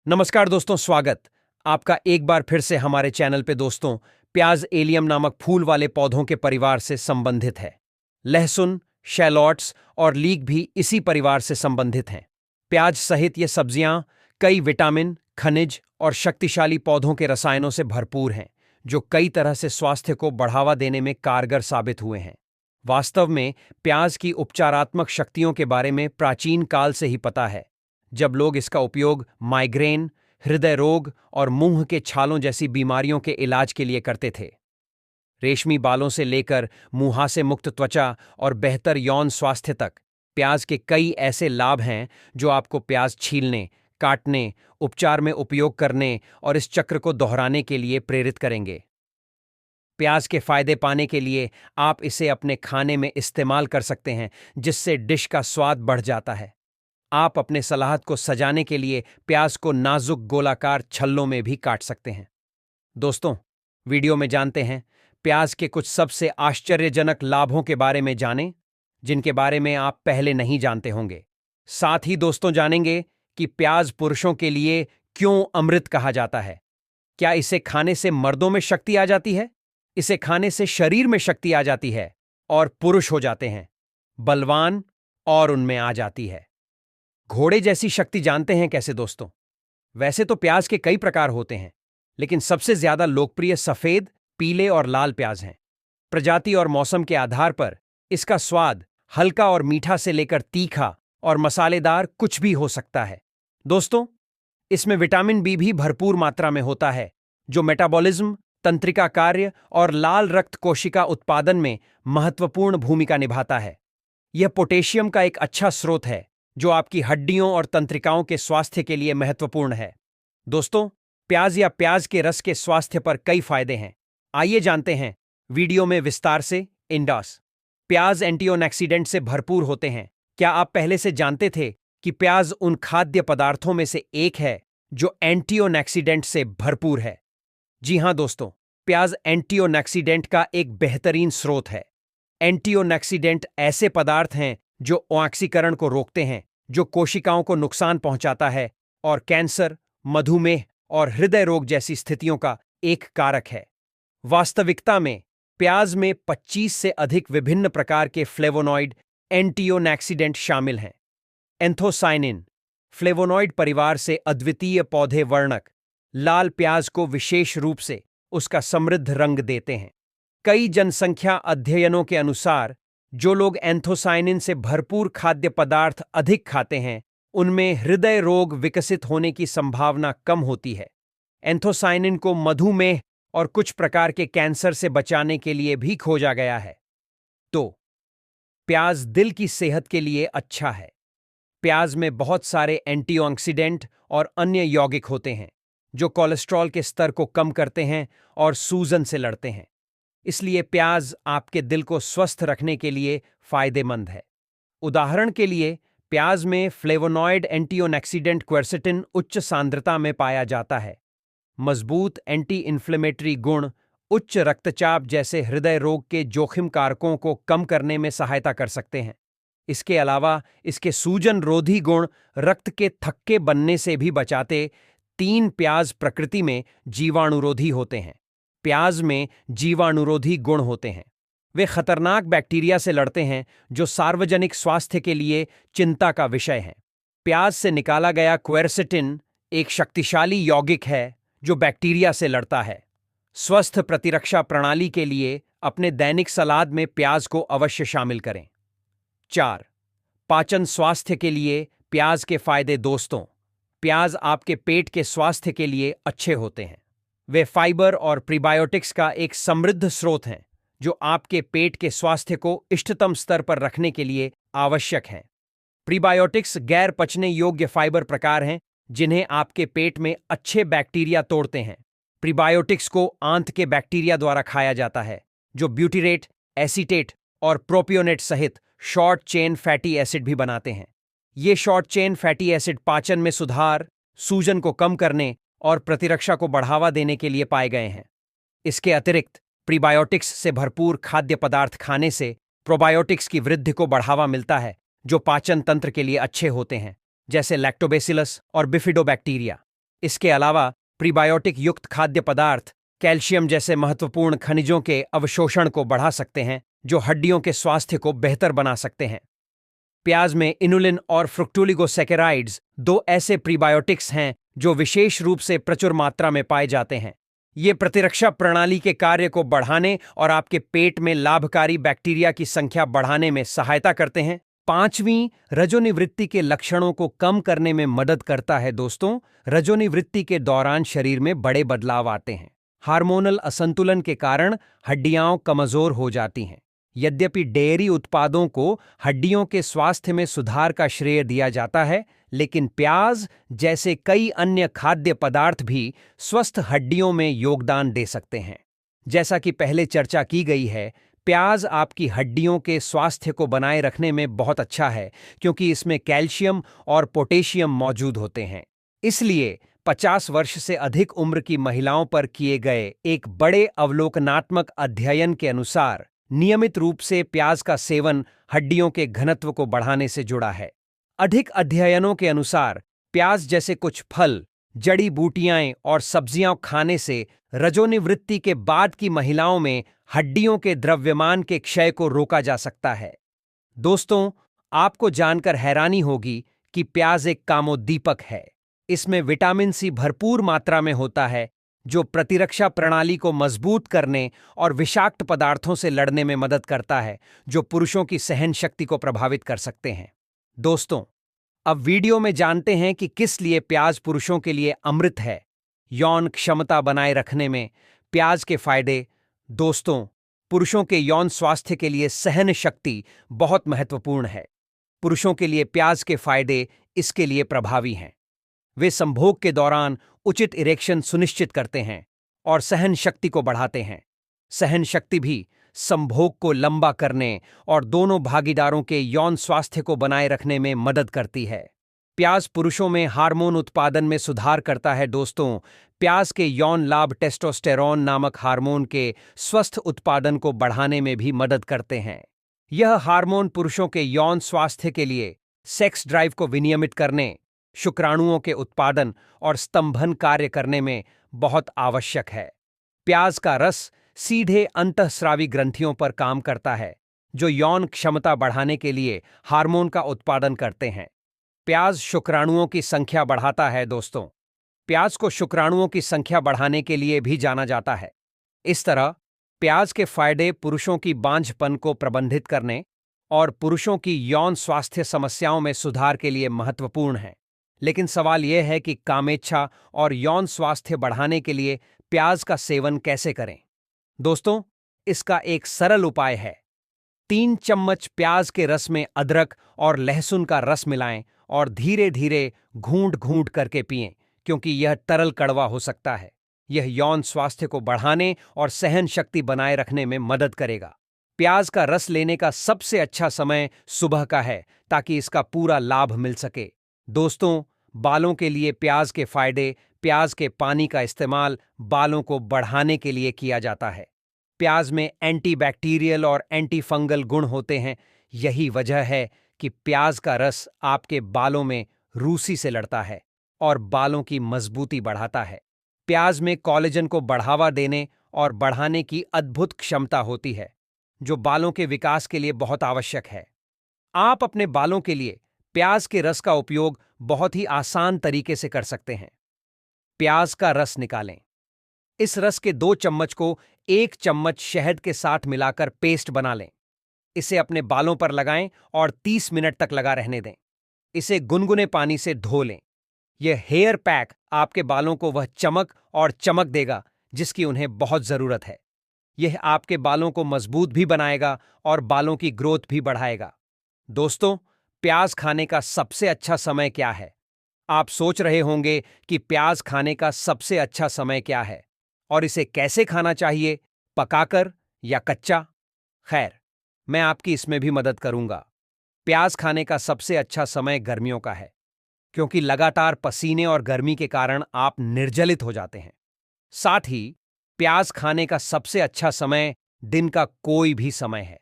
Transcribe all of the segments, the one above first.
नमस्कार दोस्तों, स्वागत आपका एक बार फिर से हमारे चैनल पे। दोस्तों, प्याज एलियम नामक फूल वाले पौधों के परिवार से संबंधित है। लहसुन, शैलॉट्स और लीक भी इसी परिवार से संबंधित हैं। प्याज सहित ये सब्जियां कई विटामिन, खनिज और शक्तिशाली पौधों के रसायनों से भरपूर हैं, जो कई तरह से स्वास्थ्य को बढ़ावा देने में कारगर साबित हुए हैं। वास्तव में प्याज की उपचारात्मक शक्तियों के बारे में प्राचीन काल से ही पता है, जब लोग इसका उपयोग माइग्रेन, हृदय रोग और मुंह के छालों जैसी बीमारियों के इलाज के लिए करते थे। रेशमी बालों से लेकर मुहासे मुक्त त्वचा और बेहतर यौन स्वास्थ्य तक, प्याज के कई ऐसे लाभ हैं जो आपको प्याज छीलने, काटने, उपचार में उपयोग करने और इस चक्र को दोहराने के लिए प्रेरित करेंगे। प्याज के फायदे पाने के लिए आप इसे अपने खाने में इस्तेमाल कर सकते हैं, जिससे डिश का स्वाद बढ़ जाता है। आप अपने सलाद को सजाने के लिए प्याज को नाजुक गोलाकार छल्लों में भी काट सकते हैं। दोस्तों, वीडियो में जानते हैं प्याज के कुछ सबसे आश्चर्यजनक लाभों के बारे में जानें, जिनके बारे में आप पहले नहीं जानते होंगे। साथ ही दोस्तों, जानेंगे कि प्याज पुरुषों के लिए क्यों अमृत कहा जाता है। क्या इसे खाने से मर्दों में शक्ति आ जाती है? इसे खाने से शरीर में शक्ति आ जाती है और पुरुष हो जाते हैं बलवान, और उनमें आ जाती है घोड़े जैसी शक्ति। जानते हैं कैसे दोस्तों? वैसे तो प्याज के कई प्रकार होते हैं, लेकिन सबसे ज्यादा लोकप्रिय सफेद, पीले और लाल प्याज हैं। प्रजाति और मौसम के आधार पर इसका स्वाद हल्का और मीठा से लेकर तीखा और मसालेदार कुछ भी हो सकता है। दोस्तों, इसमें विटामिन बी भी भरपूर मात्रा में होता है, जो मेटाबॉलिज्म, तंत्रिका कार्य और लाल रक्त कोशिका उत्पादन में महत्वपूर्ण भूमिका निभाता है। यह पोटेशियम का एक अच्छा स्रोत है, जो आपकी हड्डियों और तंत्रिकाओं के स्वास्थ्य के लिए महत्वपूर्ण है। दोस्तों, प्याज या प्याज के रस के स्वास्थ्य पर कई फायदे हैं। आइए जानते हैं वीडियो में विस्तार से। इंडॉस प्याज एंटीऑक्सीडेंट से भरपूर होते हैं। क्या आप पहले से जानते थे कि प्याज उन खाद्य पदार्थों में से एक है जो एंटीऑक्सीडेंट से भरपूर है? जी हां दोस्तों, प्याज एंटीऑक्सीडेंट का एक बेहतरीन स्रोत है। एंटीऑक्सीडेंट ऐसे पदार्थ हैं जो ऑक्सीकरण को रोकते हैं, जो कोशिकाओं को नुकसान पहुंचाता है और कैंसर, मधुमेह और हृदय रोग जैसी स्थितियों का एक कारक है। वास्तविकता में प्याज में 25 से अधिक विभिन्न प्रकार के फ्लेवोनॉइड एंटीऑक्सीडेंट शामिल हैं। एंथोसायनिन फ्लेवोनॉइड परिवार से अद्वितीय पौधे वर्णक लाल प्याज को विशेष रूप से उसका समृद्ध रंग देते हैं। कई जनसंख्या अध्ययनों के अनुसार, जो लोग एंथोसायनिन से भरपूर खाद्य पदार्थ अधिक खाते हैं, उनमें हृदय रोग विकसित होने की संभावना कम होती है। एंथोसायनिन को मधुमेह और कुछ प्रकार के कैंसर से बचाने के लिए भी खोजा गया है। तो प्याज दिल की सेहत के लिए अच्छा है। प्याज में बहुत सारे एंटीऑक्सीडेंट और अन्य यौगिक होते हैं, जो कोलेस्ट्रॉल के स्तर को कम करते हैं और सूजन से लड़ते हैं। इसलिए प्याज आपके दिल को स्वस्थ रखने के लिए फायदेमंद है। उदाहरण के लिए, प्याज में फ्लेवोनॉइड एंटीऑक्सीडेंट क्वेरसेटिन उच्च सांद्रता में पाया जाता है। मजबूत एंटी इन्फ्लेमेटरी गुण उच्च रक्तचाप जैसे हृदय रोग के जोखिम कारकों को कम करने में सहायता कर सकते हैं। इसके अलावा इसके सूजन रोधी गुण रक्त के थक्के बनने से भी बचाते। 3 प्याज प्रकृति में जीवाणुरोधी होते हैं। प्याज में जीवाणुरोधी गुण होते हैं। वे खतरनाक बैक्टीरिया से लड़ते हैं, जो सार्वजनिक स्वास्थ्य के लिए चिंता का विषय है। प्याज से निकाला गया क्वेरसेटिन एक शक्तिशाली यौगिक है जो बैक्टीरिया से लड़ता है। स्वस्थ प्रतिरक्षा प्रणाली के लिए अपने दैनिक सलाद में प्याज को अवश्य शामिल करें। 4. पाचन स्वास्थ्य के लिए प्याज के फायदे। दोस्तों, प्याज आपके पेट के स्वास्थ्य के लिए अच्छे होते हैं। वे फाइबर और प्रीबायोटिक्स का एक समृद्ध स्रोत हैं, जो आपके पेट के स्वास्थ्य को इष्टतम स्तर पर रखने के लिए आवश्यक हैं। प्रीबायोटिक्स गैर पचने योग्य फाइबर प्रकार हैं, जिन्हें आपके पेट में अच्छे बैक्टीरिया तोड़ते हैं। प्रीबायोटिक्स को आंत के बैक्टीरिया द्वारा खाया जाता है, जो ब्यूटीरेट, एसीटेट और प्रोपियोनेट सहित शॉर्ट चेन फैटी एसिड भी बनाते हैं। ये शॉर्ट चेन फैटी एसिड पाचन में सुधार, सूजन को कम करने और प्रतिरक्षा को बढ़ावा देने के लिए पाए गए हैं। इसके अतिरिक्त प्रीबायोटिक्स से भरपूर खाद्य पदार्थ खाने से प्रोबायोटिक्स की वृद्धि को बढ़ावा मिलता है, जो पाचन तंत्र के लिए अच्छे होते हैं, जैसे लैक्टोबैसिलस और बिफिडोबैक्टीरिया। इसके अलावा प्रीबायोटिक युक्त खाद्य पदार्थ कैल्शियम जैसे महत्वपूर्ण खनिजों के अवशोषण को बढ़ा सकते हैं, जो हड्डियों के स्वास्थ्य को बेहतर बना सकते हैं। प्याज में इनुलिन और फ्रुक्टोलिगोसैकेराइड्स दो ऐसे प्रीबायोटिक्स हैं जो विशेष रूप से प्रचुर मात्रा में पाए जाते हैं। ये प्रतिरक्षा प्रणाली के कार्य को बढ़ाने और आपके पेट में लाभकारी बैक्टीरिया की संख्या बढ़ाने में सहायता करते हैं। पांचवीं, रजोनिवृत्ति के लक्षणों को कम करने में मदद करता है। दोस्तों, रजोनिवृत्ति के दौरान शरीर में बड़े बदलाव आते हैं। हार्मोनल असंतुलन के कारण हड्डियां कमजोर हो जाती हैं। यद्यपि डेयरी उत्पादों को हड्डियों के स्वास्थ्य में सुधार का श्रेय दिया जाता है, लेकिन प्याज जैसे कई अन्य खाद्य पदार्थ भी स्वस्थ हड्डियों में योगदान दे सकते हैं। जैसा कि पहले चर्चा की गई है, प्याज आपकी हड्डियों के स्वास्थ्य को बनाए रखने में बहुत अच्छा है, क्योंकि इसमें कैल्शियम और पोटेशियम मौजूद होते हैं। इसलिए 50 वर्ष से अधिक उम्र की महिलाओं पर किए गए एक बड़े अवलोकनात्मक अध्ययन के अनुसार नियमित रूप से प्याज का सेवन हड्डियों के घनत्व को बढ़ाने से जुड़ा है। अधिक अध्ययनों के अनुसार प्याज जैसे कुछ फल, जड़ी बूटियां और सब्जियां खाने से रजोनिवृत्ति के बाद की महिलाओं में हड्डियों के द्रव्यमान के क्षय को रोका जा सकता है। दोस्तों, आपको जानकर हैरानी होगी कि प्याज एक कामोद्दीपक है। इसमें विटामिन सी भरपूर मात्रा में होता है, जो प्रतिरक्षा प्रणाली को मजबूत करने और विषाक्त पदार्थों से लड़ने में मदद करता है, जो पुरुषों की सहन शक्ति को प्रभावित कर सकते हैं। दोस्तों, अब वीडियो में जानते हैं कि किस लिए प्याज पुरुषों के लिए अमृत है। यौन क्षमता बनाए रखने में प्याज के फायदे। दोस्तों, पुरुषों के यौन स्वास्थ्य के लिए सहन शक्ति बहुत महत्वपूर्ण है। पुरुषों के लिए प्याज के फायदे इसके लिए प्रभावी हैं। वे संभोग के दौरान उचित इरेक्शन सुनिश्चित करते हैं और सहन शक्ति को बढ़ाते हैं। सहन शक्ति भी संभोग को लंबा करने और दोनों भागीदारों के यौन स्वास्थ्य को बनाए रखने में मदद करती है। प्याज पुरुषों में हार्मोन उत्पादन में सुधार करता है। दोस्तों, प्याज के यौन लाभ टेस्टोस्टेरोन नामक हार्मोन के स्वस्थ उत्पादन को बढ़ाने में भी मदद करते हैं। यह हार्मोन पुरुषों के यौन स्वास्थ्य के लिए सेक्स ड्राइव को विनियमित करने, शुक्राणुओं के उत्पादन और स्तंभन कार्य करने में बहुत आवश्यक है। प्याज का रस सीधे अंतःस्रावी ग्रंथियों पर काम करता है, जो यौन क्षमता बढ़ाने के लिए हार्मोन का उत्पादन करते हैं। प्याज शुक्राणुओं की संख्या बढ़ाता है। दोस्तों, प्याज को शुक्राणुओं की संख्या बढ़ाने के लिए भी जाना जाता है। इस तरह प्याज के फायदे पुरुषों की बांझपन को प्रबंधित करने और पुरुषों की यौन स्वास्थ्य समस्याओं में सुधार के लिए महत्वपूर्ण हैं। लेकिन सवाल यह है कि कामेच्छा और यौन स्वास्थ्य बढ़ाने के लिए प्याज का सेवन कैसे करें। दोस्तों, इसका एक सरल उपाय है। 3 चम्मच प्याज के रस में अदरक और लहसुन का रस मिलाएं और धीरे धीरे घूंट घूंट करके पिएं, क्योंकि यह तरल कड़वा हो सकता है। यह यौन स्वास्थ्य को बढ़ाने और सहन शक्ति बनाए रखने में मदद करेगा। प्याज का रस लेने का सबसे अच्छा समय सुबह का है, ताकि इसका पूरा लाभ मिल सके। दोस्तों, बालों के लिए प्याज के फायदे। प्याज के पानी का इस्तेमाल बालों को बढ़ाने के लिए किया जाता है। प्याज में एंटीबैक्टीरियल और एंटीफंगल गुण होते हैं। यही वजह है कि प्याज का रस आपके बालों में रूसी से लड़ता है और बालों की मजबूती बढ़ाता है। प्याज में कोलेजन को बढ़ावा देने और बढ़ाने की अद्भुत क्षमता होती है, जो बालों के विकास के लिए बहुत आवश्यक है। आप अपने बालों के लिए प्याज के रस का उपयोग बहुत ही आसान तरीके से कर सकते हैं। प्याज का रस निकालें। इस रस के 2 चम्मच को 1 चम्मच शहद के साथ मिलाकर पेस्ट बना लें। इसे अपने बालों पर लगाएं और 30 मिनट तक लगा रहने दें। इसे गुनगुने पानी से धो लें। यह हेयर पैक आपके बालों को वह चमक और चमक देगा जिसकी उन्हें बहुत जरूरत है। यह आपके बालों को मजबूत भी बनाएगा और बालों की ग्रोथ भी बढ़ाएगा। दोस्तों, प्याज खाने का सबसे अच्छा समय क्या है? आप सोच रहे होंगे कि प्याज खाने का सबसे अच्छा समय क्या है और इसे कैसे खाना चाहिए, पकाकर या कच्चा? खैर, मैं आपकी इसमें भी मदद करूंगा। प्याज खाने का सबसे अच्छा समय गर्मियों का है, क्योंकि लगातार पसीने और गर्मी के कारण आप निर्जलित हो जाते हैं। साथ ही प्याज खाने का सबसे अच्छा समय दिन का कोई भी समय है।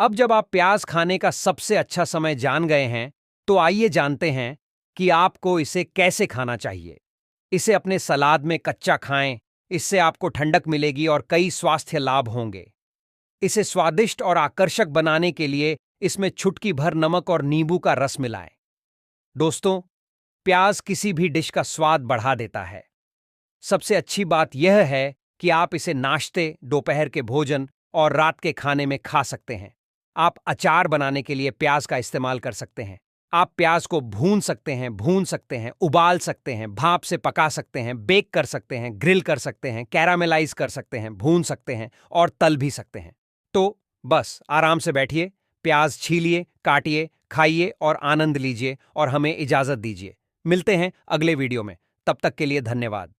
अब जब आप प्याज खाने का सबसे अच्छा समय जान गए हैं, तो आइए जानते हैं कि आपको इसे कैसे खाना चाहिए। इसे अपने सलाद में कच्चा खाएं, इससे आपको ठंडक मिलेगी और कई स्वास्थ्य लाभ होंगे। इसे स्वादिष्ट और आकर्षक बनाने के लिए इसमें चुटकी भर नमक और नींबू का रस मिलाएं। दोस्तों, प्याज किसी भी डिश का स्वाद बढ़ा देता है। सबसे अच्छी बात यह है कि आप इसे नाश्ते, दोपहर के भोजन और रात के खाने में खा सकते हैं। आप अचार बनाने के लिए प्याज का इस्तेमाल कर सकते हैं। आप प्याज को भून सकते हैं, उबाल सकते हैं, भाप से पका सकते हैं, बेक कर सकते हैं, ग्रिल कर सकते हैं, कैरामेलाइज कर सकते हैं, भून सकते हैं और तल भी सकते हैं। तो बस आराम से बैठिए, प्याज छीलिए, काटिए, खाइए और आनंद लीजिए और हमें इजाजत दीजिए। मिलते हैं अगले वीडियो में। तब तक के लिए धन्यवाद।